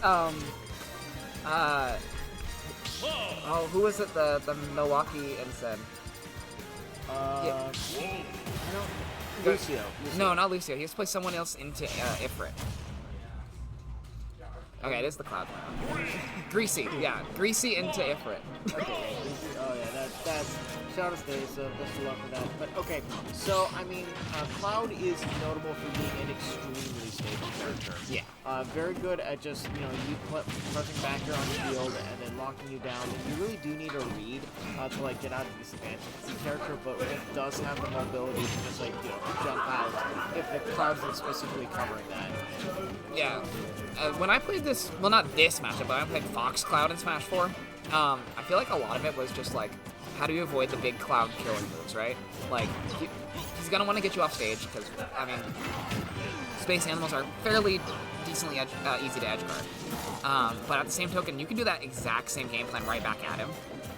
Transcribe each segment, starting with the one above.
oh, who was it? The Milwaukee Ensign. I don't. Lucio. No, not Lucio. He has to play someone else into Ifrit. Okay, it is the Cloud round. Greasy, yeah. Greasy into Ifrit. Okay, oh yeah, that's shout out to Stay, so best of luck with that. But okay, so I mean, Cloud is notable for being an extremely stable character. Yeah. Very good at just, you know, you pressing back here on the field and then locking you down. And you really do need a read to like get out of disadvantage. It's a character, but it does have the mobility to just like, you know, jump out if the Cloud isn't specifically covering that. Yeah. When I played this, well, not this matchup, but I played Fox Cloud in Smash 4, I feel like a lot of it was just like, how do you avoid the big Cloud killing moves, right? Like, he's gonna want to get you off stage, because, I mean, space animals are fairly decently easy to edge guard. But at the same token, you can do that exact same game plan right back at him.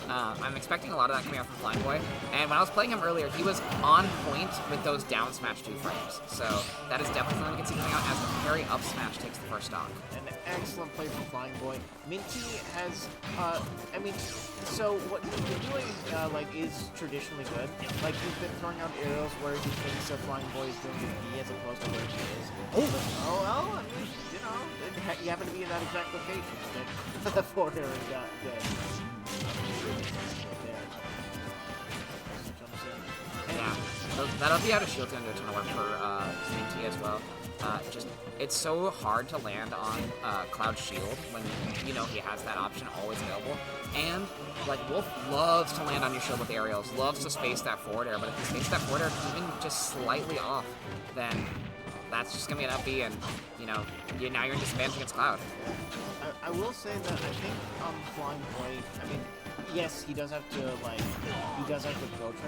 I'm expecting a lot of that coming out from Flyingboy, and when I was playing him earlier, he was on point with those down smash 2 frames, so that is definitely something we can see coming out as the parry up smash takes the first stock. An excellent play from Flyingboy. minT has, I mean, so what he's been doing, like, is traditionally good. Like, he's been throwing out aerials where he thinks that Flyingboy is doing the B as opposed to where he is. Oh, well, I mean, you know, you happen to be in that exact location, and the forward air got good. Yeah, that'll be out of shield into a ton of work for minT as well. Just, it's so hard to land on Cloud's shield when, you know, he has that option always available. And, like, Wolf loves to land on your shield with aerials, loves to space that forward air, but if you space that forward air even just slightly off, then that's just going to be an up B, and, you know, now you're in disadvantage against Cloud. I will say that I think Flyingboy, I mean, yes, he does have to, like, go right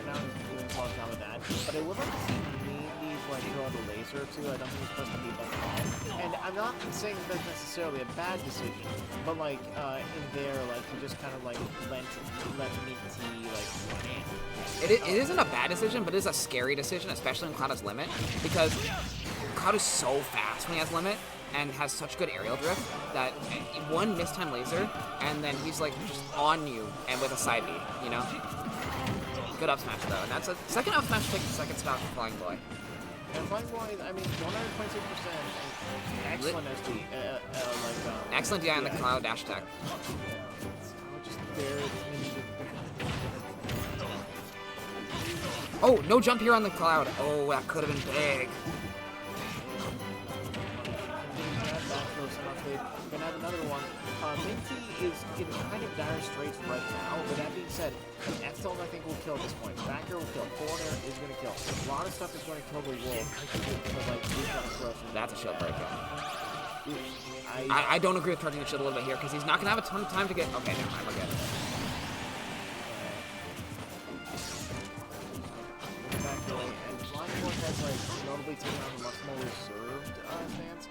now, he's doing a lot of job with that, but I would like to see maybe, like, throw out a laser, too. I don't think he's supposed to be like that. And I'm not saying that's necessarily a bad decision, but, like, in there, like, he just kind of, like, let minT, like, run in. It isn't a bad decision, but it is a scary decision, especially when Cloud has Limit, because Cloud is so fast when he has Limit, and has such good aerial drift that one mistime laser, and then he's like just on you and with a side B, you know? Good up smash though, and that's a second up smash to take the second stock for Flyingboy. And Flyingboy, I mean, 126%, excellent SD, excellent DI on the Cloud dash attack. Just there. Oh, no jump here on the Cloud. Oh, that could have been big. Gonna have another one. minT is in kind of dire straits right now, but that being said, F-Tone I think will kill at this point. Back air will kill. Forward air is going to kill. A lot of stuff is going to kill the Wolf. That's a shield breaker. I don't agree with charging the shield a little bit here, because he's not going to have a ton of time to get... Okay, never mind, we're good. Back away, and Flyingboy has, like, notably taken on a much more reserved stance.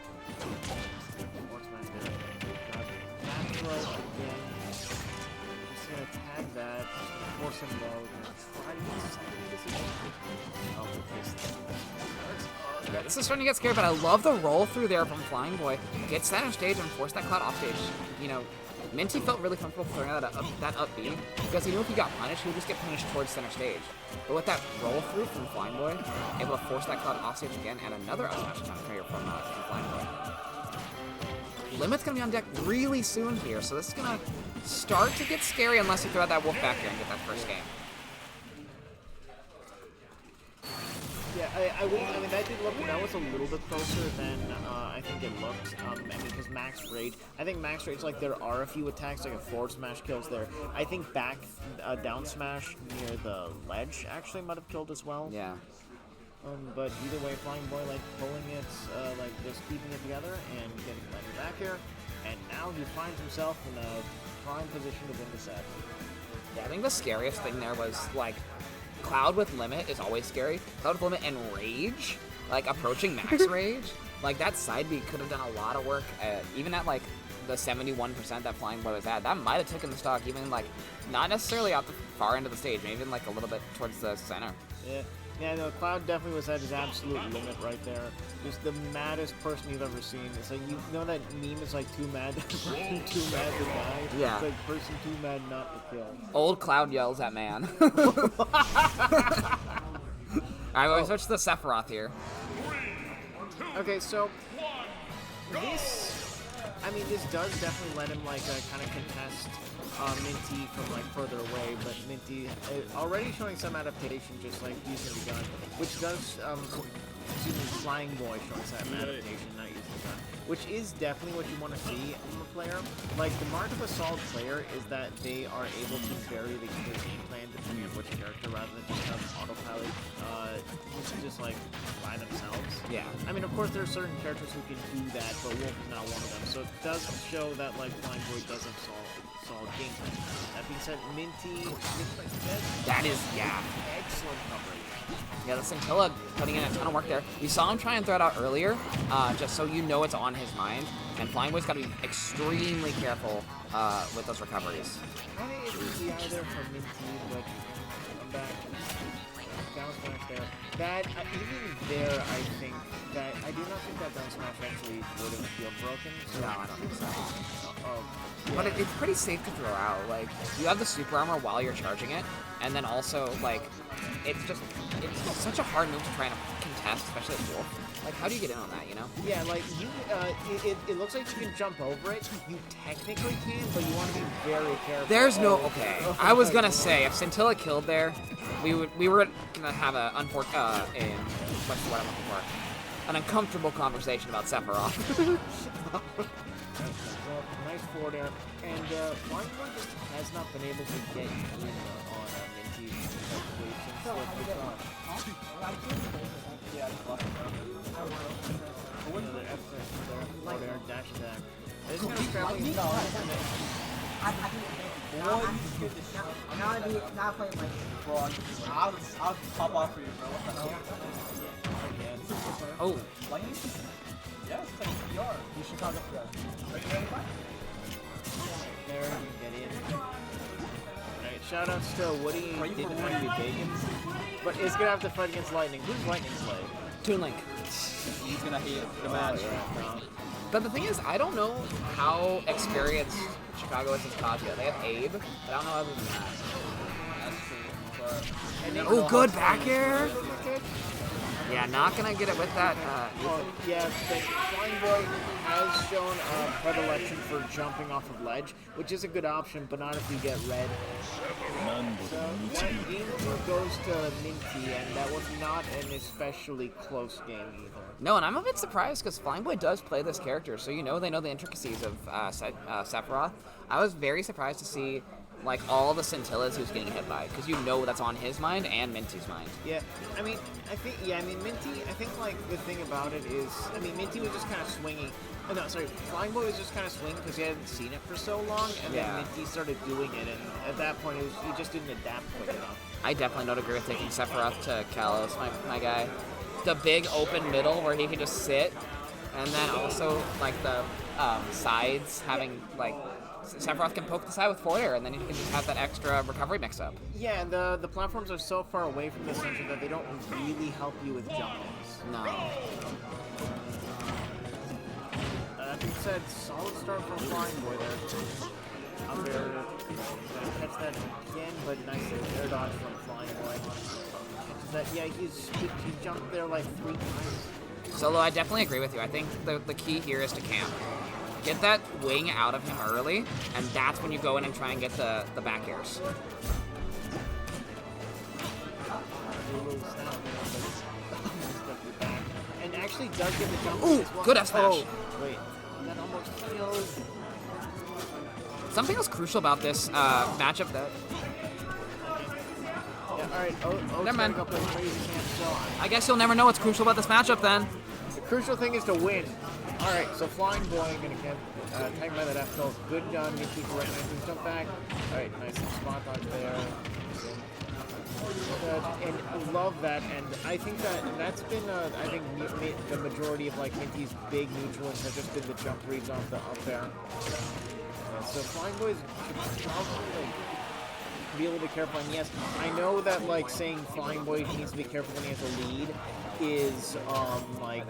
Again. Just gonna tag that, force him low, try to get something. Yeah, this is starting to get scary, but I love the roll through there from Flyingboy. Get center stage and force that Cloud off stage. You know, minT felt really comfortable throwing out that up B, because he knew if he got punished, he would just get punished towards center stage. But with that roll through from Flyingboy, able to force that Cloud off stage again, and another up smash attack here from Flyingboy. Limit's gonna be on deck really soon here, so this is gonna start to get scary unless you throw out that Wolf back here and get that first game. Yeah, I mean, that did look, that was a little bit closer than I think it looked. I mean, because Max Rage, I think Max Rage, like, there are a few attacks, like a forward smash kills there. I think back down smash near the ledge actually might have killed as well. Yeah. But either way, Flyingboy, like, pulling it, like, just keeping it together and getting Leonard back here. And now he finds himself in a prime position to win the set. Yeah, I think the scariest thing there was, like, Cloud with Limit is always scary. Cloud with Limit and Rage, like, approaching Max Rage. Like, that side B could have done a lot of work, even at, like, the 71% that Flyingboy was at. That might have taken the stock even, like, not necessarily out the far end of the stage, maybe even, like, a little bit towards the center. Yeah. Yeah, no, Cloud definitely was at his absolute limit right there. Just the maddest person you've ever seen. It's like, you know that meme is like too mad, person too mad to die? Yeah. It's like person too mad not to kill. Old Cloud yells at man. Alright, we switch to the Sephiroth here. Okay, so this, I mean, this does definitely let him like kind of contest minT from like further away, but minT already showing some adaptation, just like using the gun, which does, excuse me, Flyingboy showing some adaptation, not using the gun, which is definitely what you want to see from a player. Like, the mark of a solid player is that they are able to vary the game plan depending on which character, rather than just have autopilot, just like by themselves. Yeah. I mean, of course, there are certain characters who can do that, but Wolf is not one of them. So it does show that like Flyingboy does have solid game plan. That being said, minT, like you said, That is, yeah. excellent coverage. Yeah, the Scintilla putting in a ton of work there. You saw him try and throw it out earlier, just so you know it's on his mind. And Flyingboy's got to be extremely careful with those recoveries. I think it's easy either for minT, but I'm back. Down smash there. That, even there, I think that, I do not think that down smash actually would have feel broken. So No, I don't think so. Yeah. But it's pretty safe to throw out. Like, you have the super armor while you're charging it, and then also, like, it's such a hard move to try and contest, especially as Wolf. Like, how do you get in on that, you know? Yeah, like, you, it looks like you can jump over it. You technically can, but you want to be very careful. There's no, okay. I was gonna say, if Scintilla killed there, we were gonna have a what's the word I'm looking for? An uncomfortable conversation about Sephiroth. Well, nice forward air. And Flyingboy just has not been able to get in on minT successfully since the kickoff. Another excellent forward air dash attack. This is going to scramble you. Now play my Brawl. I'll pop off for you, bro. What the hell? Oh. Yeah, it's like PR. You should talk up there. Are you ready, Mike? There, you get in. Alright, shoutouts to Woody. Didn't want to be bacon. But is going to have to fight against Lightning. Who's Lightning's play? Toon Link. He's gonna hate the match. But the thing is, I don't know how experienced Chicago is with Kaguya. They have Abe, but I don't know other than that. That's true. But Oh, good back air. Yeah, not gonna get it with that. Yeah, but Flyingboy has shown a predilection for jumping off of ledge, which is a good option, but not if you get red. So, game 2 goes to minT, and that was not an especially close game either. No, and I'm a bit surprised because Flyingboy does play this character, so you know they know the intricacies of Sephiroth. I was very surprised to see like all the scintillas he was getting hit by, because you know that's on his mind and minT's mind. Yeah, I mean, minT, I think, like, the thing about it is, I mean, minT was just kind of swinging. Oh, no, sorry, Flyingboy was just kind of swinging because he hadn't seen it for so long, and then minT started doing it, and at that point, he just didn't adapt quick enough. I definitely don't agree with taking Sephiroth to Kalos, my guy. The big open middle where he can just sit, and then also, like, the sides having, like, Sephiroth can poke the side with forward air, and then you can just have that extra recovery mix up. Yeah, and the platforms are so far away from the center that they don't really help you with jump-ins. No. That being said, solid start from Flyingboy there. Up there, gonna catch that again, but nice air dodge from Flyingboy. Yeah, he jumped there like 3 times. Solo, I definitely agree with you. I think the key here is to camp. Get that wing out of him early, and that's when you go in and try and get the back airs. And actually does get the jump. Ooh, good F smash. Oh, wait. That almost killed. Something else crucial about this matchup that... Yeah, alright. Never mind. Go play crazy camp, so I guess you'll never know what's crucial about this matchup then. the crucial thing is to win. Alright, so Flyingboy gonna get tagged by that F tilt. Good done, minT correct, nice jump back. Alright, nice spot dodge there. And I love that, and I think that's been, I think the majority of like minT's big neutral ones have just been the jump reads off the up there. So Flyingboy's probably like be a little bit careful. And yes, I know that like saying Flyingboy needs to be careful when he has a lead is like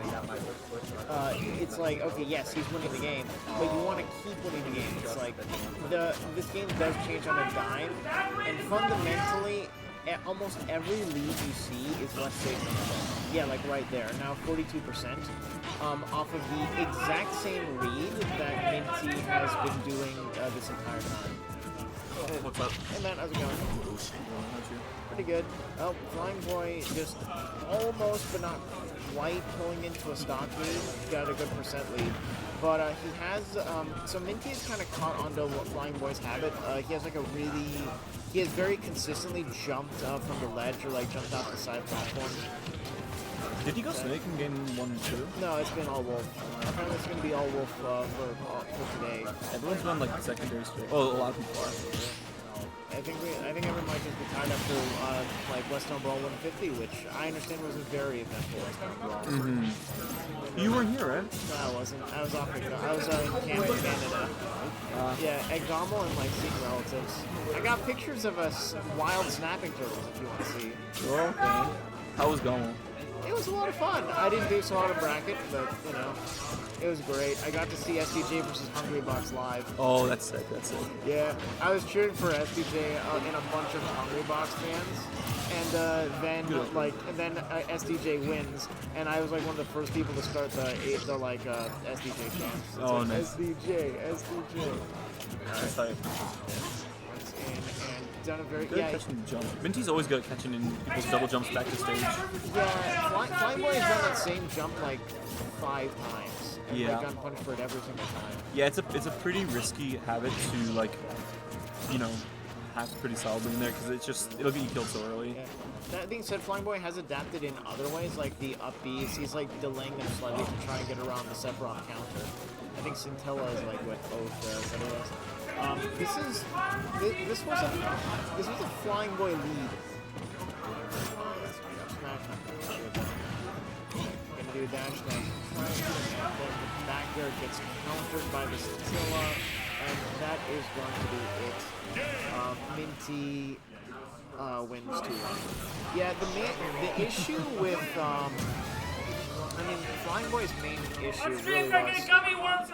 it's like okay, yes, he's winning the game, but you want to keep winning the game. It's like this game does change on a dime, and fundamentally, almost every lead you see is less safe than the other. Yeah, like right there. Now 42% off of the exact same lead that minT has been doing this entire time. Hey, what's up? Hey man, how's it going? Pretty good. Oh, Flyingboy just almost, but not quite, pulling into a stock lead. Got a good percent lead. But he has, so minT has kind of caught onto what Flyingboy's habit. He has like a really, he has very consistently jumped from the ledge or like jumped off the side platform. Did he go Snake in game 1 and 2? No, it's been all Wolf. Apparently it's going to be all Wolf for today. Everyone's gone like secondary straight. Oh, a lot of people are. I think everyone might just be tied up to like Western Brawl 150, which I understand was a very eventful Western Brawl. You weren't here, right? No, I wasn't. I was off. I was in camp in Canada. Yeah, at Gommel and like seeing relatives. I got pictures of us wild snapping turtles if you want to see. Oh, okay. How was Gommel? It was a lot of fun. I didn't do so hard a bracket, but you know, it was great. I got to see SDJ versus Hungry Box live. Oh, that's sick. That's sick. Yeah, I was cheering for SDJ and a bunch of Hungry Box fans, and then SDJ wins, and I was like one of the first people to start the SDJ chants. Oh, like, nice. SDJ. That's tight. And done a very Good catching the jump. minT's always good at catching in people's double jumps back to stage. Yeah, Flyingboy has done that same jump like 5 times. And Yeah. I've gotten punished for it every single time. Yeah, it's a pretty risky habit to like, you know, have pretty solidly in there because it'll get you killed so early. Yeah. That being said, Flyingboy has adapted in other ways, like the up Bs. He's like delaying them slightly to try and get around the Sephiroth counter. I think Scintilla is like what Oath does. Anyways. This was a Flyingboy lead. Gonna do a dash dash. Then the back there gets countered by the Scintilla, and that is going to be it. minT wins 2-1. Yeah, the issue with Flyingboy's main issue really was